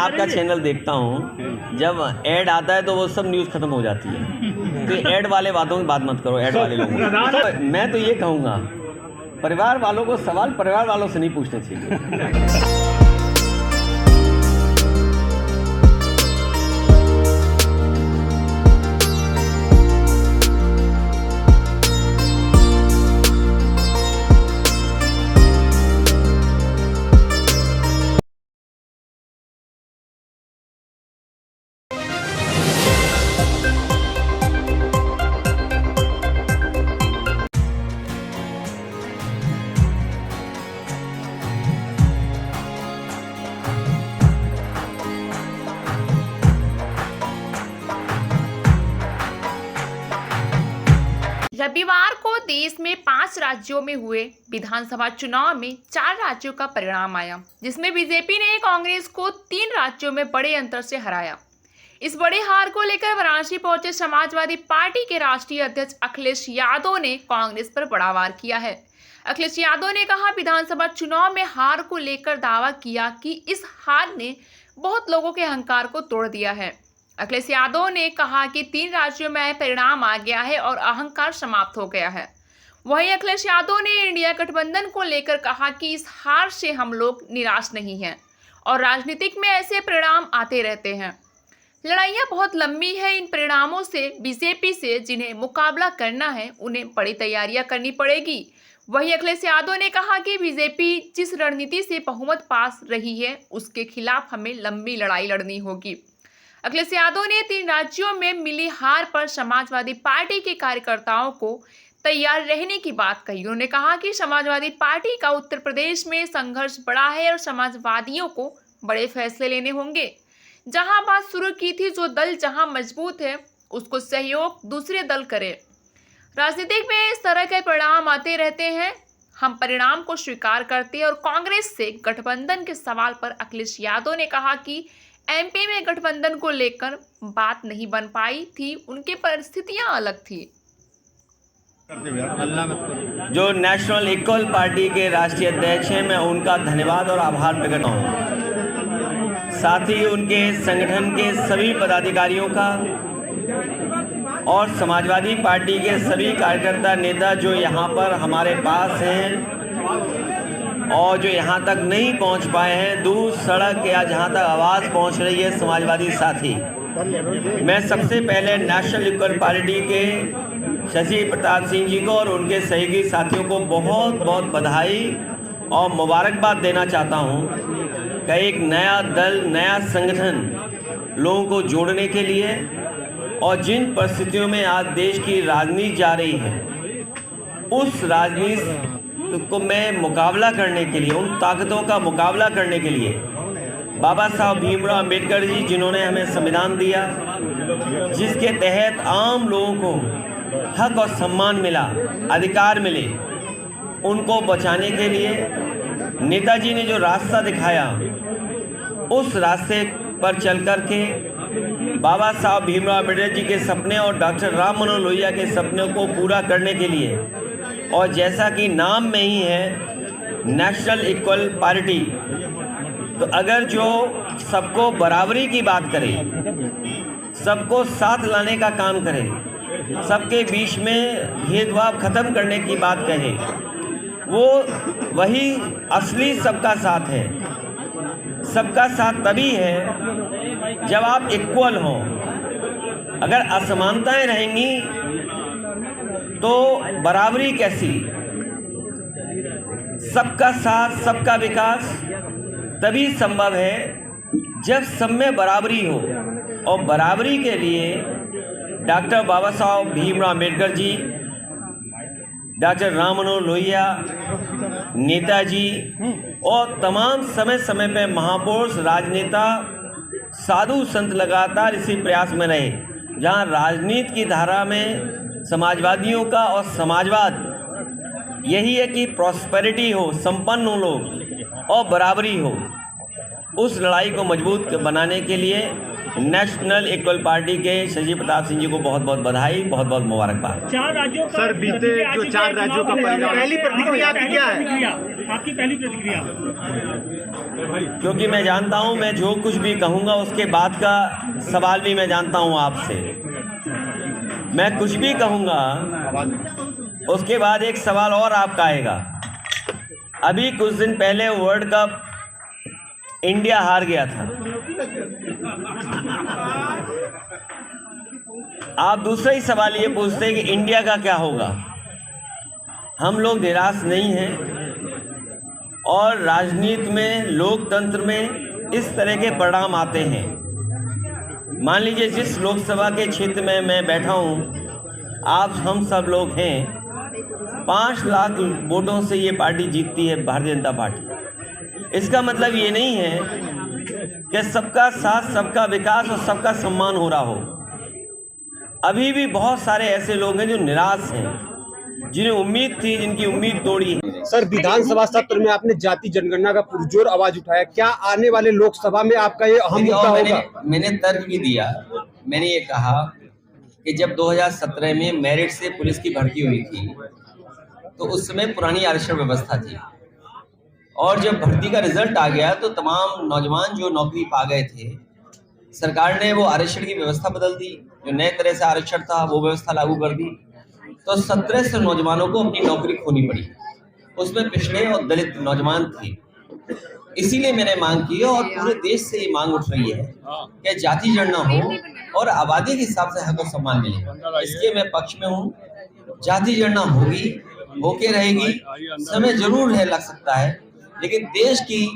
आपका चैनल देखता हूँ, जब ऐड आता है तो वो सब न्यूज़ खत्म हो जाती है। तो ऐड वाले बातों की बात मत करो, ऐड वाले लोगों को। मैं तो ये कहूँगा, परिवार वालों को सवाल परिवार वालों से नहीं पूछने चाहिए। रविवार को देश में 5 राज्यों में हुए विधानसभा चुनाव में 4 राज्यों का परिणाम आया, जिसमें बीजेपी ने कांग्रेस को 3 राज्यों में बड़े अंतर से हराया। इस बड़े हार को लेकर वाराणसी पहुंचे समाजवादी पार्टी के राष्ट्रीय अध्यक्ष अखिलेश यादव ने कांग्रेस पर बड़ा वार किया है। अखिलेश यादव ने कहा, विधानसभा चुनाव में हार को लेकर दावा किया कि इस हार ने बहुत लोगों के अहंकार को तोड़ दिया है। अखिलेश यादव ने कहा कि 3 राज्यों में परिणाम आ गया है और अहंकार समाप्त हो गया है। वहीं अखिलेश यादव ने इंडिया गठबंधन को लेकर कहा कि इस हार से हम लोग निराश नहीं हैं और राजनीतिक में ऐसे परिणाम आते रहते हैं। लड़ाइयां बहुत लंबी है। इन परिणामों से बीजेपी से जिन्हें मुकाबला करना है उन्हें बड़ी तैयारियां करनी पड़ेगी। वहीं अखिलेश यादव ने कहा कि बीजेपी जिस रणनीति से बहुमत पास रही है उसके खिलाफ हमें लंबी लड़ाई लड़नी होगी। अखिलेश यादव ने 3 राज्यों में मिली हार पर समाजवादी पार्टी के कार्यकर्ताओं को तैयार रहने की बात कही। उन्होंने कहा कि समाजवादी पार्टी का उत्तर प्रदेश में संघर्ष बड़ा है और समाजवादियों को बड़े फैसले लेने होंगे। जहां बात शुरू की थी, जो दल जहां मजबूत है उसको सहयोग दूसरे दल करे। राजनीतिक में इस तरह के परिणाम आते रहते हैं। हम परिणाम को स्वीकार करते हैं। और कांग्रेस से गठबंधन के सवाल पर अखिलेश यादव ने कहा कि एमपी में गठबंधन को लेकर बात नहीं बन पाई थी, उनकी परिस्थितियां अलग थी। जो नेशनल इक्वल पार्टी के राष्ट्रीय अध्यक्ष हैं, मैं उनका धन्यवाद और आभार प्रकट हूँ। साथ ही उनके संगठन के सभी पदाधिकारियों का और समाजवादी पार्टी के सभी कार्यकर्ता नेता जो यहाँ पर हमारे पास हैं और जो यहाँ तक नहीं पहुँच पाए हैं, दूर सड़क या जहाँ तक आवाज़ पहुँच रही है समाजवादी साथी। मैं सबसे पहले नेशनल इक्वल पार्टी के शशि प्रताप सिंह जी को और उनके सहयोगी साथियों को बहुत बहुत बधाई और मुबारकबाद देना चाहता हूँ कि एक नया दल, नया संगठन लोगों को जोड़ने के लिए और जिन परिस्थितियों में आज देश की राजनीति जा रही है, उस राजनीति को मैं मुकाबला करने के लिए, उन ताकतों का मुकाबला करने के लिए बाबा साहब भीमराव अंबेडकर जी, जिन्होंने हमें संविधान दिया, जिसके तहत आम लोगों को हक और सम्मान मिला, अधिकार मिले, उनको बचाने के लिए नेताजी ने जो रास्ता दिखाया, उस रास्ते पर चल कर के बाबा साहब भीमराव अंबेडकर जी के सपने और डॉक्टर राम मनोहर लोहिया के सपनों को पूरा करने के लिए, और जैसा कि नाम में ही है नेशनल इक्वल पार्टी, तो अगर जो सबको बराबरी की बात करे, सबको साथ लाने का काम करे, सबके बीच में भेदभाव खत्म करने की बात कहे, वो वही असली सबका साथ है। सबका साथ तभी है जब आप इक्वल हों। अगर असमानताएं रहेंगी तो बराबरी कैसी? सबका साथ, सबका विकास तभी संभव है जब सब में बराबरी हो। और बराबरी के लिए डॉक्टर बाबा साहब भीमराव अंबेडकर जी, डॉक्टर राम मनोहर लोहिया, नेताजी और तमाम समय समय पर महापुरुष, राजनेता, साधु संत लगातार इसी प्रयास में रहे, जहाँ राजनीति की धारा में समाजवादियों का और समाजवाद यही है कि प्रॉस्पेरिटी हो, संपन्न हो लोग और बराबरी हो। उस लड़ाई को मजबूत बनाने के लिए नेशनल इक्वल पार्टी के शशि प्रताप सिंह जी को बहुत बहुत बधाई, बहुत बहुत मुबारकबाद। 4 राज्यों का सर, बीते जो 4 राज्यों का परिणाम, पहली प्रतिक्रिया आपकी क्या है? आपकी पहली प्रतिक्रिया? क्योंकि मैं जानता हूं मैं जो कुछ भी कहूंगा उसके बाद का सवाल भी मैं जानता हूं आपसे। मैं कुछ भी कहूंगा उसके बाद एक सवाल और आपका आएगा। अभी कुछ दिन पहले वर्ल्ड कप इंडिया हार गया था। आप दूसरा ही सवाल ये पूछते हैं कि इंडिया का क्या होगा। हम लोग निराश नहीं हैं और राजनीति में, लोकतंत्र में इस तरह के परिणाम आते हैं। मान लीजिए जिस लोकसभा के क्षेत्र में मैं बैठा हूँ, आप हम सब लोग हैं, 5 लाख वोटों से ये पार्टी जीतती है, भारतीय जनता पार्टी। इसका मतलब ये नहीं है कि सबका साथ, सबका विकास और सबका सम्मान हो रहा हो। अभी भी बहुत सारे ऐसे लोग हैं जो निराश हैं, जिन्हें उम्मीद थी, जिनकी उम्मीद तोड़ी है। सर, विधानसभा सत्र में आपने जाति जनगणना का पुरजोर आवाज उठाया, क्या आने वाले लोकसभा में आपका ये अहम मुद्दा होगा? मैंने तर्क भी दिया। मैंने ये कहा कि जब 2017 में मेरिट से पुलिस की भर्ती हुई थी तो उस समय पुरानी आरक्षण व्यवस्था थी, और जब भर्ती का रिजल्ट आ गया तो तमाम नौजवान जो नौकरी पा गए थे, सरकार ने वो आरक्षण की व्यवस्था बदल दी। जो नए तरह से आरक्षण था वो व्यवस्था लागू कर दी, तो 1700 नौजवानों को अपनी नौकरी खोनी पड़ी। उसमें पिछड़े और दलित नौजवान थे। इसीलिए मैंने मांग की और पूरे देश से ये मांग उठ रही है कि जाति जनगणना हो और आबादी के हिसाब से हक और सम्मान मिले। इसके मैं पक्ष में हूँ। जाति जनगणना होगी, होके रहेगी। समय जरूर है, लग सकता है, लेकिन देश की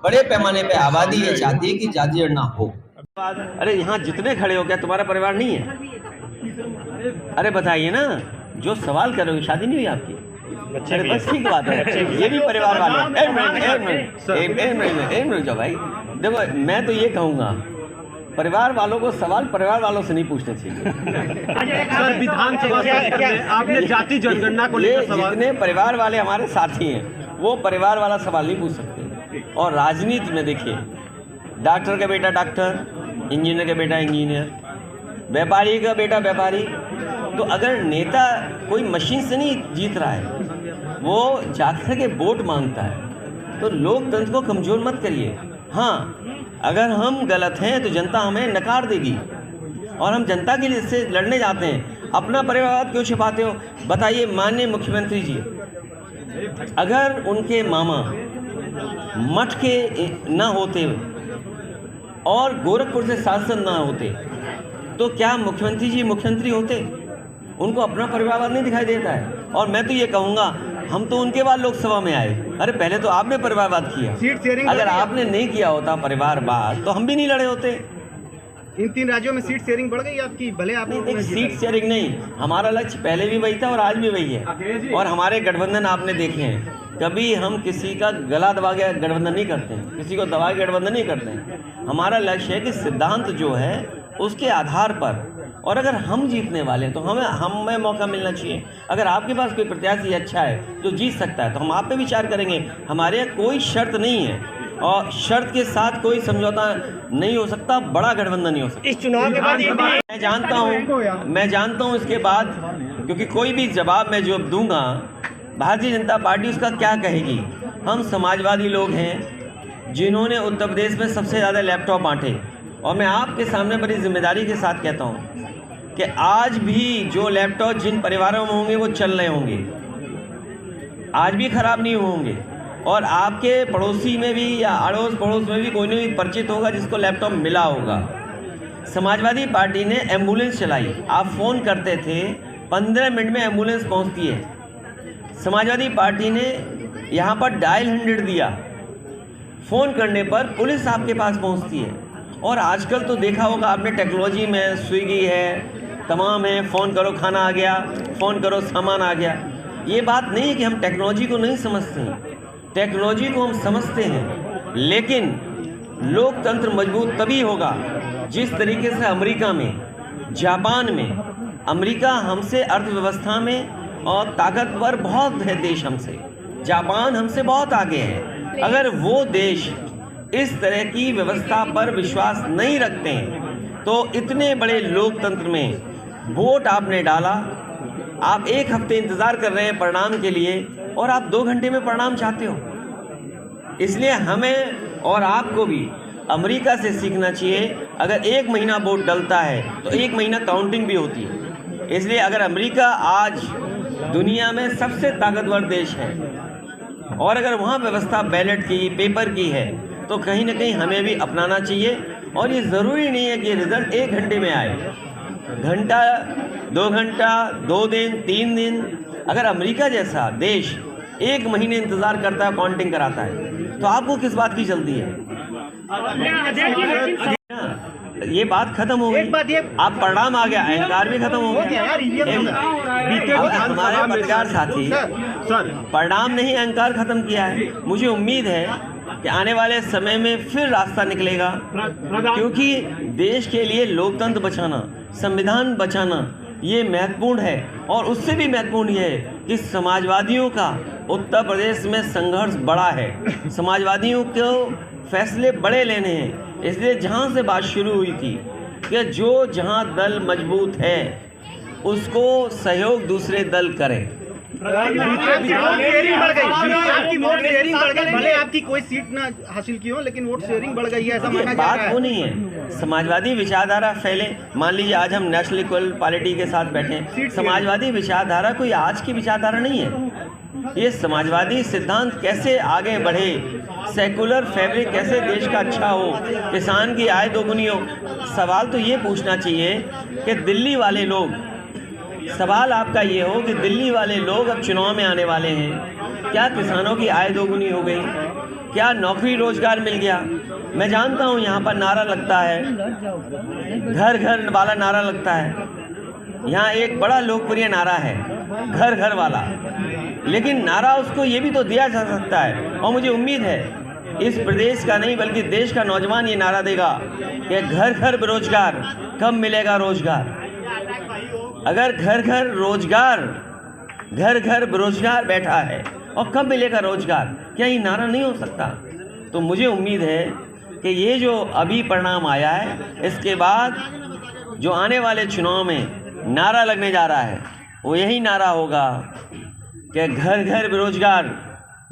बड़े पैमाने पे आबादी ये चाहती है कि जाति जनगणना हो। अरे यहाँ जितने खड़े हो, क्या तुम्हारा परिवार नहीं है? अरे बताइए ना, जो सवाल करोगे, शादी नहीं हुई आपकी? अरे बस ठीक बात है, ये भी परिवार वाले। एक मिनट जाओ भाई। देखो, मैं तो ये कहूँगा, परिवार वालों को सवाल परिवार वालों से नहीं पूछने चाहिए। सर, विधानसभा सत्र में आपने जाति जनगणना को लेकर सवाल, जितने परिवार वाले हमारे साथी हैं वो परिवार वाला सवाल नहीं पूछ सकते। और राजनीति में देखिए, डॉक्टर का बेटा डॉक्टर, इंजीनियर का बेटा इंजीनियर, व्यापारी का बेटा व्यापारी। तो अगर नेता कोई मशीन से नहीं जीत रहा है, वो जाकर के वोट मांगता है, तो लोकतंत्र को कमजोर मत करिए। हाँ, अगर हम गलत हैं तो जनता हमें नकार देगी, और हम जनता के लिए इससे लड़ने जाते हैं। अपना परिवार क्यों छिपाते हो? बताइए, माननीय मुख्यमंत्री जी, अगर उनके मामा मठ के ना होते और गोरखपुर से सांसद ना होते तो क्या मुख्यमंत्री जी मुख्यमंत्री होते? उनको अपना परिवारवाद नहीं दिखाई देता है। और मैं तो ये कहूँगा, हम तो उनके बाद लोकसभा में आए। अरे पहले तो आपने परिवारवाद किया। अगर आपने नहीं किया होता परिवारवाद तो हम भी नहीं लड़े होते। इन 3 राज्यों में सीट शेयरिंग बढ़ गई आपकी, भले आप नहीं, सीट शेयरिंग नहीं, हमारा लक्ष्य पहले भी वही था और आज भी वही है। और हमारे गठबंधन आपने देखे हैं, कभी हम किसी का गला दबा के गठबंधन नहीं करते हैं, किसी को दबा के गठबंधन नहीं करते हैं। हमारा लक्ष्य है कि सिद्धांत जो है उसके आधार पर, और अगर हम जीतने वाले हैं तो हमें मौका मिलना चाहिए। अगर आपके पास कोई प्रत्याशी अच्छा है जो जीत सकता है तो हम आप पे विचार करेंगे। हमारे यहाँ कोई शर्त नहीं है, और शर्त के साथ कोई समझौता नहीं हो सकता, बड़ा गठबंधन नहीं हो सकता। इस चुनाव के बाद मैं जानता हूँ इसके बाद, क्योंकि कोई भी जवाब मैं जो दूंगा, भारतीय जनता पार्टी उसका क्या कहेगी। हम समाजवादी लोग हैं जिन्होंने उत्तर प्रदेश में सबसे ज़्यादा लैपटॉप बांटे, और मैं आपके सामने बड़ी जिम्मेदारी के साथ कहता हूँ कि आज भी जो लैपटॉप जिन परिवारों में होंगे वो चल रहे होंगे, आज भी ख़राब नहीं होंगे। और आपके पड़ोसी में भी या अड़ोस पड़ोस में भी कोई ना कोई परिचित होगा जिसको लैपटॉप मिला होगा। समाजवादी पार्टी ने एम्बुलेंस चलाई। आप फ़ोन करते थे, 15 मिनट में एम्बुलेंस पहुंचती है। समाजवादी पार्टी ने यहाँ पर डायल 100 दिया, फ़ोन करने पर पुलिस आपके पास पहुंचती है। और आजकल तो देखा होगा आपने, टेक्नोलॉजी में स्विगी है, तमाम है, फ़ोन करो खाना आ गया, फ़ोन करो सामान आ गया। ये बात नहीं है कि हम टेक्नोलॉजी को नहीं समझते हैं, टेक्नोलॉजी को हम समझते हैं, लेकिन लोकतंत्र मजबूत तभी होगा जिस तरीके से अमेरिका में, जापान में, अमेरिका हमसे अर्थव्यवस्था में और ताकतवर बहुत है देश हमसे, जापान हमसे बहुत आगे है। अगर वो देश इस तरह की व्यवस्था पर विश्वास नहीं रखते हैं तो इतने बड़े लोकतंत्र में वोट आपने डाला, आप 1 हफ्ते इंतज़ार कर रहे हैं परिणाम के लिए, और आप 2 घंटे में परिणाम चाहते हो। इसलिए हमें और आपको भी अमेरिका से सीखना चाहिए। अगर 1 महीना वोट डलता है तो 1 महीना काउंटिंग भी होती है। इसलिए अगर अमेरिका आज दुनिया में सबसे ताकतवर देश है और अगर वहाँ व्यवस्था बैलेट की, पेपर की है, तो कहीं ना कहीं हमें भी अपनाना चाहिए। और ये ज़रूरी नहीं है कि रिज़ल्ट 1 घंटे में आए, घंटा, 2 घंटा, 2 दिन, 3 दिन। अगर अमेरिका जैसा देश 1 महीने इंतज़ार करता है, काउंटिंग कराता है, तो आपको किस बात की जल्दी है? ये बात खत्म हो गई। आप परिणाम आ गया, अहंकार भी खत्म हो गया। हमारे पत्रकार साथी परिणाम नहीं, अहंकार खत्म किया है। मुझे उम्मीद है कि आने वाले समय में फिर रास्ता निकलेगा, क्योंकि देश के लिए लोकतंत्र बचाना, संविधान बचाना ये महत्वपूर्ण है। और उससे भी महत्वपूर्ण ये है कि समाजवादियों का उत्तर प्रदेश में संघर्ष बड़ा है। समाजवादियों को फैसले बड़े लेने हैं। इसलिए जहाँ से बात शुरू हुई थी कि जो जहाँ दल मजबूत है उसको सहयोग दूसरे दल करें। भले आपकी कोई सीट ना हासिल की हो, लेकिन वोट शेयरिंग बढ़ गई है, ऐसा माना जा रहा है। बात वो नहीं है, समाजवादी विचारधारा फैले। मान लीजिए आज हम नेशनल इक्वल पार्टी के साथ बैठे हैं। समाजवादी विचारधारा कोई आज की विचारधारा नहीं है। ये समाजवादी सिद्धांत कैसे आगे बढ़े, सेकुलर फैब्रिक कैसे देश का अच्छा हो, किसान की आय दोगुनी हो। सवाल तो ये पूछना चाहिए कि दिल्ली वाले लोग, सवाल आपका ये हो कि दिल्ली वाले लोग अब चुनाव में आने वाले हैं, क्या किसानों की आय दोगुनी हो गई? क्या नौकरी रोजगार मिल गया? मैं जानता हूँ यहाँ पर नारा लगता है, घर घर वाला नारा लगता है। यहाँ एक बड़ा लोकप्रिय नारा है, घर घर वाला। लेकिन नारा उसको ये भी तो दिया जा सकता है, और मुझे उम्मीद है इस प्रदेश का नहीं बल्कि देश का नौजवान ये नारा देगा कि घर घर बेरोजगार, कब मिलेगा रोजगार? अगर घर घर रोजगार, घर घर बेरोजगार बैठा है और कब मिलेगा रोजगार, क्या ये नारा नहीं हो सकता? तो मुझे उम्मीद है कि ये जो अभी परिणाम आया है, इसके बाद जो आने वाले चुनाव में नारा लगने जा रहा है वो यही नारा होगा कि घर घर बेरोजगार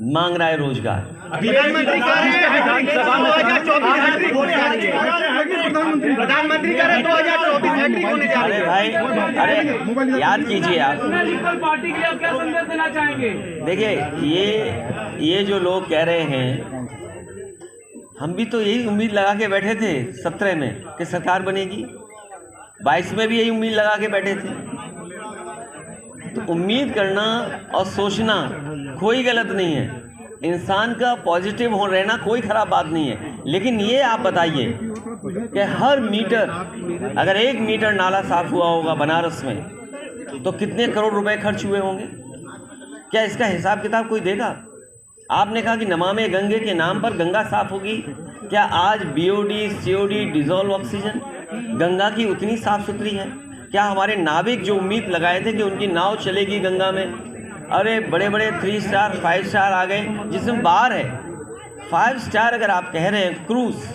मांग रहा है रोजगार। प्रधानमंत्री कह रहे हैं 2024 हैट्रिक होने जा रही है। प्रधानमंत्री कह रहे हैं 2024 हैट्रिक होने जा रही है। भाई, अरे याद कीजिए आप, पार्टी के लिए आप क्या संदेश देना चाहेंगे? देखिए ये जो लोग कह रहे हैं, हम भी तो यही उम्मीद लगा के बैठे थे 17 में कि सरकार बनेगी, 22 में भी यही उम्मीद लगा के बैठे थे। तो उम्मीद करना और सोचना कोई गलत नहीं है, इंसान का पॉजिटिव हो रहना कोई ख़राब बात नहीं है। लेकिन ये आप बताइए कि हर मीटर, अगर 1 मीटर नाला साफ़ हुआ होगा बनारस में, तो कितने करोड़ रुपए खर्च हुए होंगे? क्या इसका हिसाब किताब कोई देगा? आपने कहा कि नमामि गंगे के नाम पर गंगा साफ़ होगी। क्या आज BOD, COD, dissolve oxygen Ganga की उतनी साफ़ सुथरी है? क्या हमारे नाविक जो उम्मीद लगाए थे कि उनकी नाव चलेगी गंगा में, अरे बड़े बड़े 3 स्टार 5 स्टार आ गए जिसमें बार है। 5 स्टार अगर आप कह रहे हैं क्रूज़,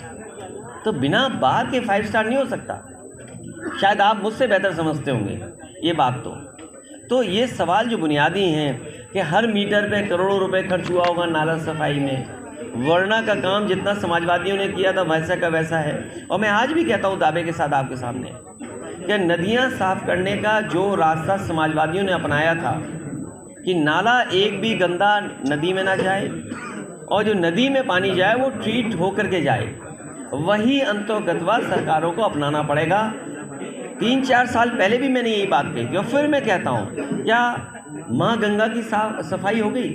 तो बिना बार के 5 स्टार नहीं हो सकता। शायद आप मुझसे बेहतर समझते होंगे ये बात। तो ये सवाल जो बुनियादी हैं कि हर मीटर पे करोड़ों रुपए खर्च हुआ होगा नाला सफाई में। वरना का काम जितना समाजवादियों ने किया था वैसा का वैसा है। और मैं आज भी कहता हूँ दावे के साथ आपके सामने कि नदियाँ साफ़ करने का जो रास्ता समाजवादियों ने अपनाया था कि नाला एक भी गंदा नदी में ना जाए और जो नदी में पानी जाए वो ट्रीट होकर के जाए, वही अंतर्गतवा सरकारों को अपनाना पड़ेगा। 3-4 साल पहले भी मैंने यही बात कही और फिर मैं कहता हूँ, क्या माँ गंगा की सफाई हो गई?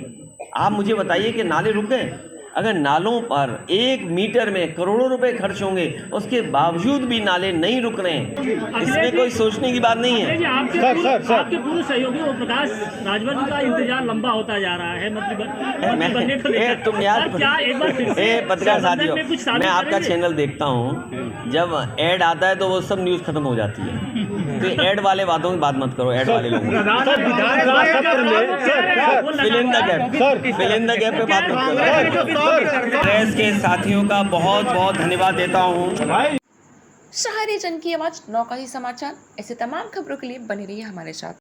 आप मुझे बताइए कि नाले रुक गए? अगर नालों पर 1 मीटर में करोड़ों रुपए खर्च होंगे, उसके बावजूद भी नाले नहीं रुक रहे हैं, इसमें कोई सोचने की बात नहीं है। आपके पूर्व सहयोगी ओम प्रकाश राजभर का इंतजार लंबा होता जा रहा है तुम यार पत्रकार साथियों, मैं आपका चैनल देखता हूँ, जब ऐड आता है तो वो सब न्यूज़ खत्म हो जाती है। तो ऐड वाले बातों की बात मत करो, ऐड वाले लोगों फिल इन द गैप पे बात मत करो। प्रेस के साथियों का बहुत बहुत धन्यवाद देता हूँ। शहरी जन की आवाज नौका ही समाचार, ऐसे तमाम खबरों के लिए बने रहिए हमारे साथ।